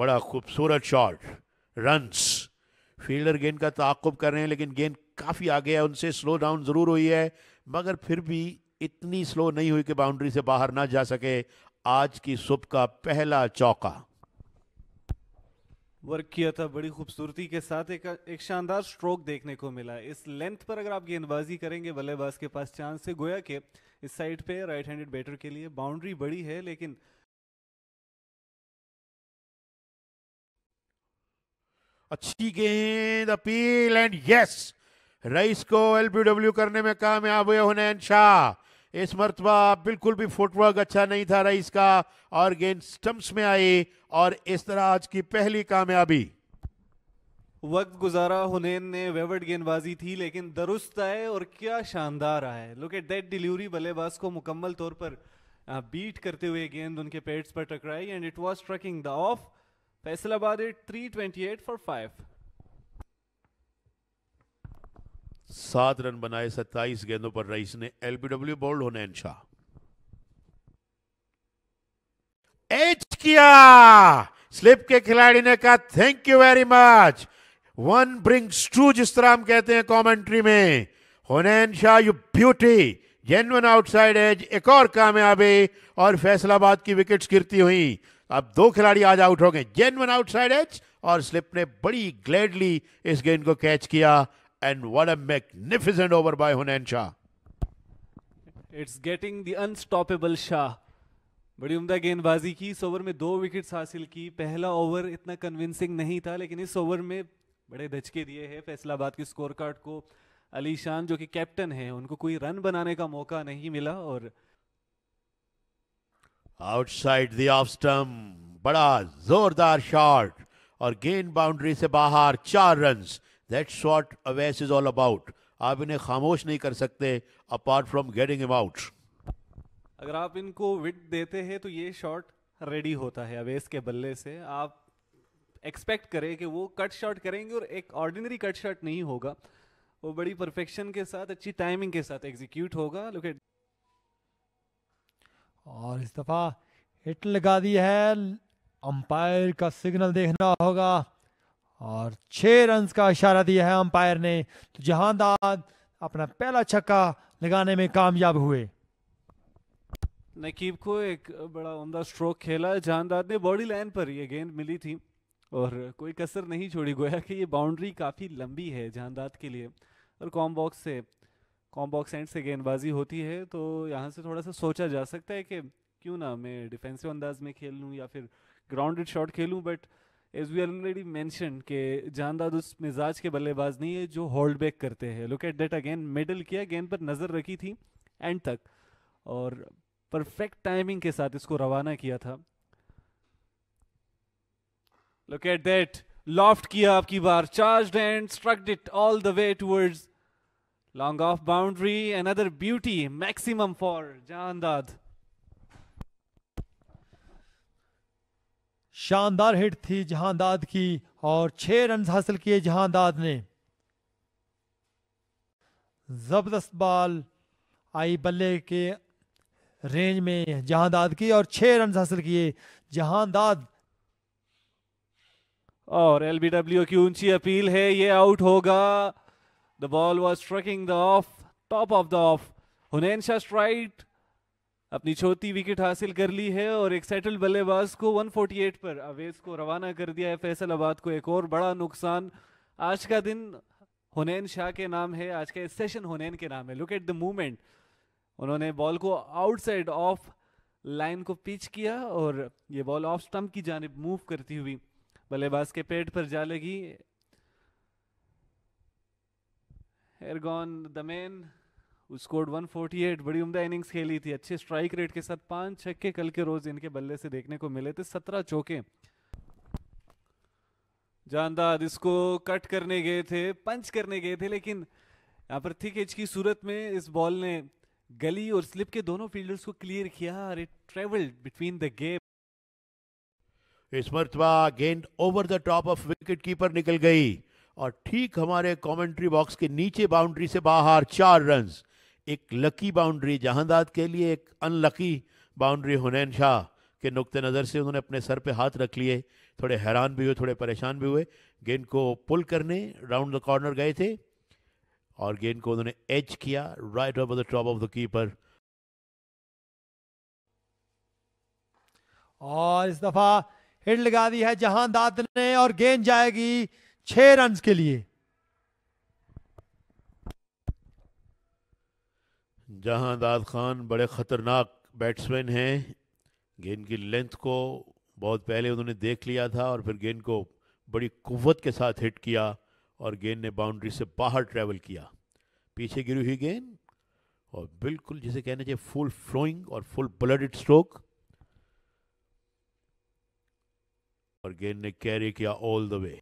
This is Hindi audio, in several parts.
बड़ा खूबसूरत शॉट, रन्स। फील्डर गेंद का ताक़ुब कर रहे हैं, लेकिन गेंद काफ़ी आगे है उनसे, स्लो डाउन ज़रूर हुई है, मगर फिर भी इतनी स्लो नहीं हुई कि बाउंड्री से बाहर ना जा सके। आज की सुबह का पहला चौका वर्क किया था बड़ी खूबसूरती के साथ। एक शानदार स्ट्रोक देखने को मिला। इस लेंथ पर अगर आप गेंदबाजी करेंगे बल्लेबाज के पास चांस है। गोया के इस साइड पे राइट हैंडेड बैटर के लिए बाउंड्री बड़ी है, लेकिन अच्छी गेंद, अपील, एंड यस, रईस को एलबीडब्ल्यू करने में कामयाब हुए हुनैन शाह। इस मरतबा बिल्कुल भी फुटवर्क अच्छा नहीं था रईस का, और गेंद स्टंप्स में आई, और इस तरह आज की पहली कामयाबी। वक्त गुजारा हुनैन ने, वेवर्ड गेंदबाजी थी लेकिन दुरुस्त आए, और क्या शानदार आए। Look at that delivery. बल्लेबाज को मुकम्मल तौर पर बीट करते हुए गेंद उनके पैड्स पर टकराई, and it was striking the off. Faisalabad 328 for 5। 7 run बनाए 27 गेंदों पर रईस ने। LBW bowled Hunain Shah. एच किया, स्लिप के खिलाड़ी ने कहा thank you very much. One brings two, जिस तरह हम कहते हैं कमेंट्री में। Hunain Shah, you beauty, genuine outside edge, एक और कामयाबी, और फैसलाबाद की विकेट्स गिरती हुई। अब 2 खिलाड़ी आज आउट हो गए, जेन्युइन आउटसाइड एज, और स्लिप ने बड़ी ग्लैडली इस गेंद को कैच किया। And what a magnificent over by Hunain Shah. It's getting the unstoppable Shah. बड़ी उम्दा गेंदबाजी की। इस ओवर में 2 विकेट्स हासिल की। पहला ओवर इतना कन्विंसिंग नहीं था, लेकिन इस ओवर में बड़े धचके दिए हैं फैसलाबाद की स्कोर कार्ड को। अली शान जो कि कैप्टन है, उनको कोई रन बनाने का मौका नहीं मिला। और आउटसाइड द ऑफ स्टंप, बड़ा जोरदार शॉट, और गेंद बाउंड्री से बाहर। 4 runs. That's what Awais is all about. आप इन्हें खामोश नहीं कर सकते apart from getting him out. अगर आप इनको विड देते हैं तो ये शॉट रेडी होता है अवेस के बल्ले से। आप एक्सपेक्ट करें कि वो कट शॉट करेंगे, और एक ऑर्डिनरी कट शॉट नहीं होगा, वो बड़ी परफेक्शन के साथ, अच्छी टाइमिंग के साथ एग्जीक्यूट होगा। लुक एट, और इस दफा हिट लगा दी है। अंपायर का सिग्नल देखना होगा, और 6 रन का इशारा दिया है अंपायर ने। तो जहांदाद अपना पहला छक्का लगाने में कामयाब हुए। नकीब को एक बड़ा उम्दा स्ट्रोक खेला। जहांदाद ने बॉडी लाइन पर ये गेंद मिली थी, और कोई कसर नहीं छोड़ी। गोया कि ये बाउंड्री काफ़ी लंबी है जहांदाद के लिए, और कॉम बॉक्स एंड से गेंदबाजी होती है, तो यहाँ से थोड़ा सा सोचा जा सकता है कि क्यों ना मैं डिफेंसिव अंदाज में खेल लूँ या फिर ग्राउंडेड शॉट खेलूँ। But as we already mention कि जहांदाद उस मिजाज के बल्लेबाज नहीं है जो होल्ड बैक करते हैं। Look at that again, middle किया, गेंद पर नज़र रखी थी एंड तक, और परफेक्ट टाइमिंग के साथ इसको रवाना किया था। लुक एट दैट, लॉफ्ट किया आपकी बार, charged and struck it all the way towards long off boundary. Another beauty, maximum for Jahandad. शानदार हिट थी जहांदाद की, और 6 रन हासिल किए जहांदाद ने। जबरदस्त बॉल आई बल्ले के रेंज में जहांदाद की, और 6 रन हासिल किए जहांदाद। और एलबीडब्ल्यू की ऊंची अपील है, ये आउट होगा। The ball was striking the off, top of the off. Hunain Shah strike अपनी चौथी विकेट हासिल कर ली है, और एक सेटल बल्लेबाज को 148 पर अवेस को रवाना कर दिया है फैसलाबाद को। एक और बड़ा नुकसान। आज का दिन हुनैन शाह के नाम है, आज का सेशन हुनैन के नाम है। Look at the movement. उन्होंने बॉल को आउटसाइड ऑफ लाइन को पिच किया, और ये बॉल ऑफ स्टंप की जानिब मूव करती हुई बल्लेबाज के पेट पर जा लगी। एरगॉन द मैन स्कोर्ड 148। बड़ी उम्दा इनिंग्स खेली थी, अच्छे स्ट्राइक रेट के साथ। 5 छक्के कल के रोज इनके बल्ले से देखने को मिले थे, 17 चौके। जहांदाद इसको कट करने गए थे, पंच करने गए थे, लेकिन यहाँ पर थिक एज की सूरत में इस बॉल ने गली और स्लिप के दोनों फील्डर्स को क्लियर किया, और it travelled between the gap. इस मरतबा गेंद over the top of wicket keeper निकल गई, और ठीक हमारे कमेंट्री बॉक्स के नीचे बाउंड्री से बाहर। 4 रन। एक लकी बाउंड्री जहांदाद के लिए, एक अनलकी बाउंड्री हुनैन शाह के नुक्ते नज़र से उन्होंने अपने सर पे हाथ रख लिए, थोड़े हैरान भी हुए, थोड़े परेशान भी हुए। गेंद को पुल करने राउंड द कॉर्नर गए थे और गेंद को उन्होंने एज किया right over the top of the keeper. और इस दफा हिट लगा दी है जहांदाद ने और गेंद जाएगी 6 रन के लिए। जहांदाद खान बड़े खतरनाक बैट्समैन हैं। गेंद की लेंथ को बहुत पहले उन्होंने देख लिया था और फिर गेंद को बड़ी कुव्वत के साथ हिट किया और गेंद ने बाउंड्री से बाहर ट्रैवल किया। पीछे गिरी हुई गेंद और बिल्कुल जिसे कहना चाहिए फुल फ्लोइंग और फुल ब्लडेड स्ट्रोक, और गेंद ने कैरी किया ऑल द वे।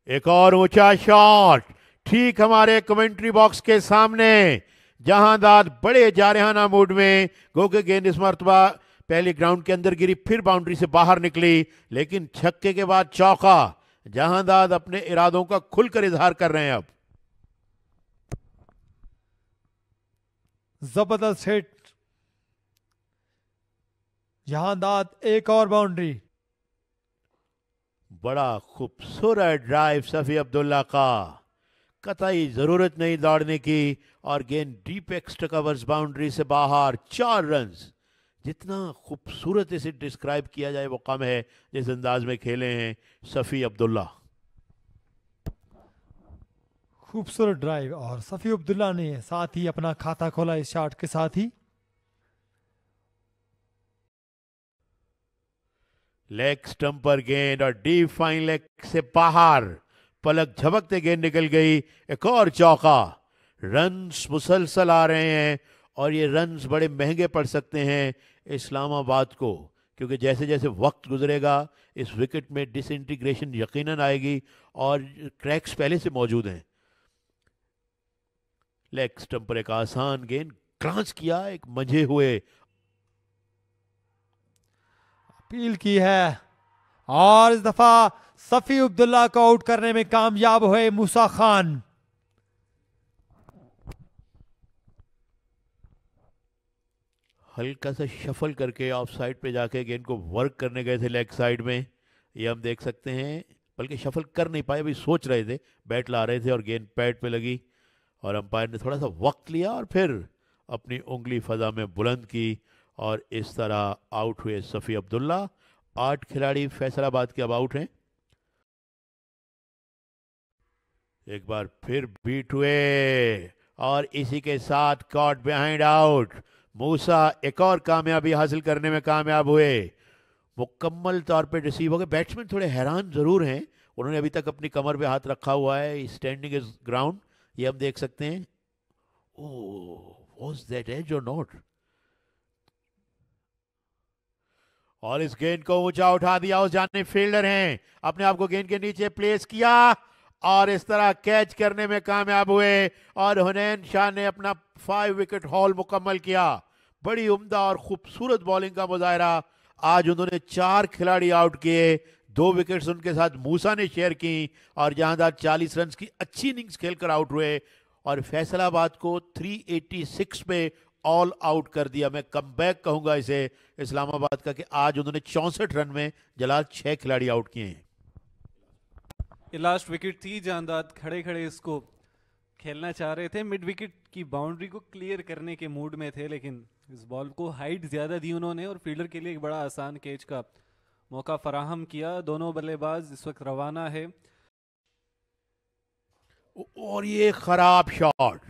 एक और ऊंचा शॉट ठीक हमारे कमेंट्री बॉक्स के सामने। जहांदाद बड़े जारहाना मूड में, गो के गेंद इस मरतबा पहले ग्राउंड के अंदर गिरी, फिर बाउंड्री से बाहर निकली, लेकिन छक्के के बाद चौका। जहांदाद अपने इरादों का खुलकर इजहार कर रहे हैं। अब जबरदस्त हिट, जहांदाद एक और बाउंड्री। बड़ा खूबसूरत ड्राइव सफी अब्दुल्ला का, कतई जरूरत नहीं दौड़ने की और गेंद डीप एक्स्ट्रा कवर्स बाउंड्री से बाहर। 4 रन। जितना खूबसूरत इसे डिस्क्राइब किया जाए वो कम है जिस अंदाज में खेले हैं सफी अब्दुल्ला। खूबसूरत ड्राइव और सफी अब्दुल्ला ने साथ ही अपना खाता खोला इस शॉट के साथ ही। लेग स्टंप पर गेंद और डीप फाइन लेग से बाहर, पलक झपकते गेंद निकल गई। एक और चौका। रन्स मुसलसल आ रहे हैं और ये रन्स बड़े महंगे पड़ सकते हैं इस्लामाबाद को, क्योंकि जैसे जैसे वक्त गुजरेगा इस विकेट में डिसइंटीग्रेशन यकीनन आएगी और क्रैक्स पहले से मौजूद हैं। लेग स्टंप पर एक आसान गेंद, क्रांच किया, एक मंझे हुए। अपील की है और इस दफा सफी अब्दुल्ला को आउट करने में कामयाब हुए मूसा खान। हल्का सा शफल करके ऑफ साइड पे जाके गेंद को वर्क करने गए थे लेग साइड में, ये हम देख सकते हैं। बल्कि शफल कर नहीं पाए, अभी सोच रहे थे, बैट ला रहे थे और गेंद पैड पे लगी और अंपायर ने थोड़ा सा वक्त लिया और फिर अपनी उंगली फजा में बुलंद की और इस तरह आउट हुए सफी अब्दुल्ला। 8 खिलाड़ी फैसलाबाद के अब आउट हैं। एक बार फिर बीट हुए और इसी के साथ कॉट बिहाइंड आउट। मूसा एक और कामयाबी हासिल करने में कामयाब हुए, मुकम्मल तौर पे रिसीव हो गए। बैट्समैन थोड़े हैरान जरूर हैं, उन्होंने अभी तक अपनी कमर पे हाथ रखा हुआ है, स्टैंडिंग इज ग्राउंड, ये हम देख सकते हैं। ओह, वाज दैट एज और नॉट? और इस गेंद को ऊंचा उठा दिया, उस जाने फील्डर हैं, अपने आप को गेंद के नीचे प्लेस किया और इस तरह कैच करने में कामयाब हुए और हुनैन शाह ने अपना 5 विकेट हॉल मुकम्मल किया। बड़ी उम्दा और खूबसूरत बॉलिंग का मुजाहरा। आज उन्होंने 4 खिलाड़ी आउट किए, 2 विकेट्स उनके साथ मूसा ने शेयर की और जहांदार 40 रन की अच्छी इनिंग्स खेलकर आउट हुए और फैसलाबाद को 386 पे ऑल आउट कर दिया। मैं कमबैक कहूंगा इसे इस्लामाबाद का कि आज उन्होंने 64 रन में जलाल 6 खिलाड़ी आउट किए हैं। ये लास्ट विकेट थी, जहांदाद खड़े खड़े इसको खेलना चाह रहे थे, मिड विकेट की बाउंड्री को क्लियर करने के मूड में थे, लेकिन इस बॉल को हाइट ज्यादा दी उन्होंने और फील्डर के लिए एक बड़ा आसान कैच का मौका फराहम किया। दोनों बल्लेबाज इस वक्त रवाना है और ये खराब शॉट,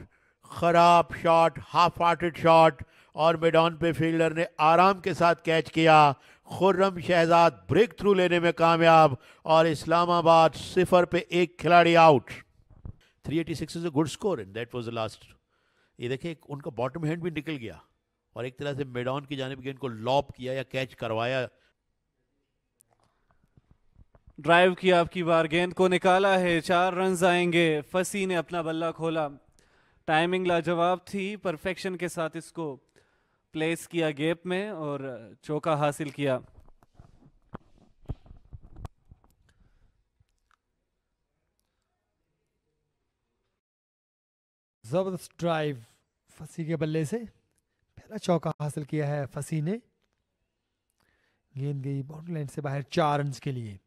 हाफ हार्टेड शॉट और मिडॉन पे फील्डर ने आराम के साथ कैच किया। खुर्रम शहजाद ब्रेक थ्रू लेने में कामयाब और इस्लामाबाद 0 पे 1 खिलाड़ी out. 386 is a good score and that was the last. ये देखिए उनका बॉटम हैंड भी निकल गया और एक तरह से मिडॉन की जानिब गेंद को लॉप किया या कैच करवाया। ड्राइव किया, आपकी बार गेंद को निकाला है, 4 रन आएंगे। फसी ने अपना बल्ला खोला, टाइमिंग लाजवाब थी, परफेक्शन के साथ इसको प्लेस किया गैप में और चौका हासिल किया। जबरदस्त ड्राइव फसी के बल्ले से, पहला चौका हासिल किया है फसी ने। गेंद गई बाउंड्री लाइन से बाहर 4 रन के लिए।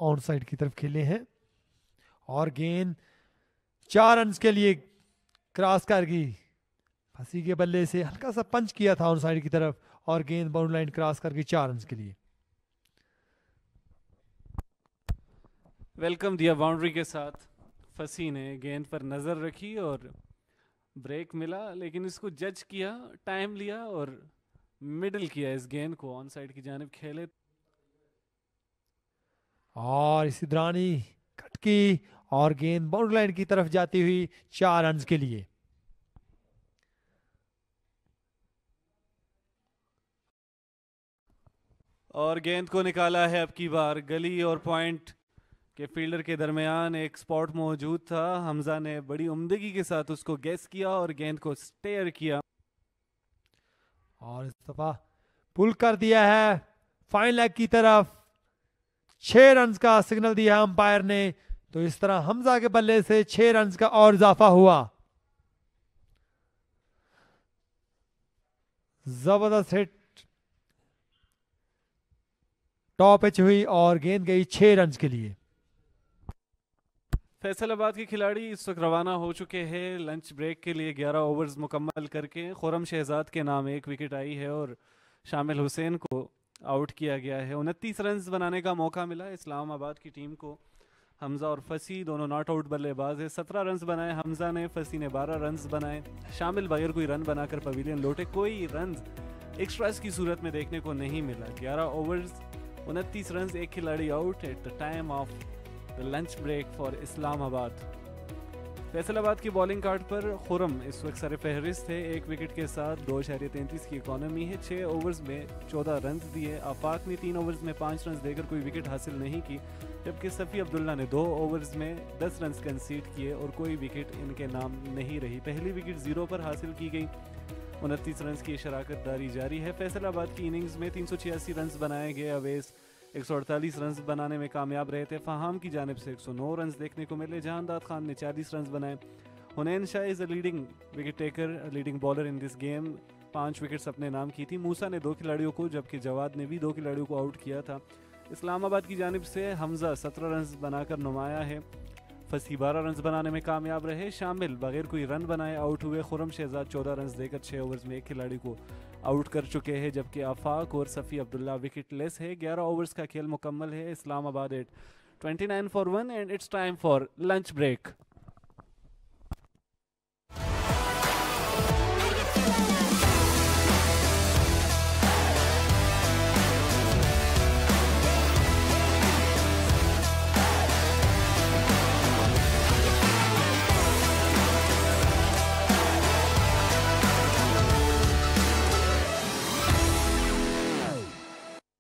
ऑन साइड की तरफ खेले हैं और गेंद 4 रन के लिए क्रॉस कर गई। फंसी के बल्ले से हल्का सा पंच किया था ऑन साइड की तरफ और गेंद बाउंड्री लाइन क्रॉस कर गई 4 रन के लिए। वेलकम दिया बाउंड्री के साथ। फसी ने गेंद पर नज़र रखी और ब्रेक मिला, लेकिन इसको जज किया, टाइम लिया और मिडल किया इस गेंद को, ऑन साइड की जानिब खेले। और इसी दौरान ही कट की और गेंद बाउंड्री लाइन की तरफ जाती हुई 4 रन के लिए। और गेंद को निकाला है अब की बार गली और पॉइंट के फील्डर के दरमियान एक स्पॉट मौजूद था। हमजा ने बड़ी उम्दगी के साथ उसको गेस किया और गेंद को स्टेयर किया और इस दफा पुल कर दिया है फाइन लेग की तरफ। 6 रन का सिग्नल दिया अंपायर ने, तो इस तरह हमजा के बल्ले से 6 रन का और इजाफा हुआ। जबरदस्त हिट टॉप पिच हुई और गेंद गई 6 रन के लिए। फैसलाबाद के खिलाड़ी इस वक्त रवाना हो चुके हैं लंच ब्रेक के लिए। 11 ओवर्स मुकम्मल करके खुरम शहजाद के नाम 1 विकेट आई है और शामिल हुसैन को आउट किया गया है। 29 रन बनाने का मौका मिला इस्लामाबाद की टीम को। हमजा और फसी दोनों नॉट आउट बल्लेबाज है। 17 रन बनाए हमजा ने, फसी ने 12 रन बनाए। शामिल बगैर कोई रन बनाकर पवेलियन लौटे, कोई रन एक्स्ट्रास की सूरत में देखने को नहीं मिला। 11 ओवर्स 29 रन, एक खिलाड़ी out at the time of the lunch break for Islamabad. Faisalabad की बॉलिंग कार्ड पर खुरम इस वक्त सर फहरिस्त है 1 विकेट के साथ। 2.33 की इकॉनमी है। 6 ओवर्स में 14 रन दिए। आफाक ने 3 ओवर्स में 5 रन देकर कोई विकेट हासिल नहीं की, जबकि सफ़ी अब्दुल्ला ने 2 ओवर्स में 10 रन कंसीड किए और कोई विकेट इनके नाम नहीं रही। पहली विकेट 0 पर हासिल की गई। 29 रन की शराकत दारी जारी है। फैसलाबाद की इनिंग्स में 386 रन बनाए गए। अवेस 148 रन बनाने में कामयाब रहे थे। फहाम की जानिब से 109 रन देखने को मिले। जहांदाद खान ने 40 रन बनाए। Hunain Shah is a leading wicket taker, leading bowler in this game. 5 wickets अपने नाम की थी। मूसा ने 2 खिलाड़ियों को, जबकि जवाद ने भी 2 खिलाड़ियों को आउट किया था। इस्लामाबाद की जानिब से हमजा 17 रन बनाकर नुमाया है। फसी 12 रन बनाने में कामयाब रहे। शामिल बगैर कोई रन बनाए आउट हुए। खुरम शहजाद 14 रन देकर 6 ओवर्स में 1 खिलाड़ी को आउट कर चुके हैं, जबकि आफाक और सफ़ी अब्दुल्ला विकेट लेस है। 11 ओवर्स का खेल मुकम्मल है। Islamabad at 29 for 1 and it's time for lunch break.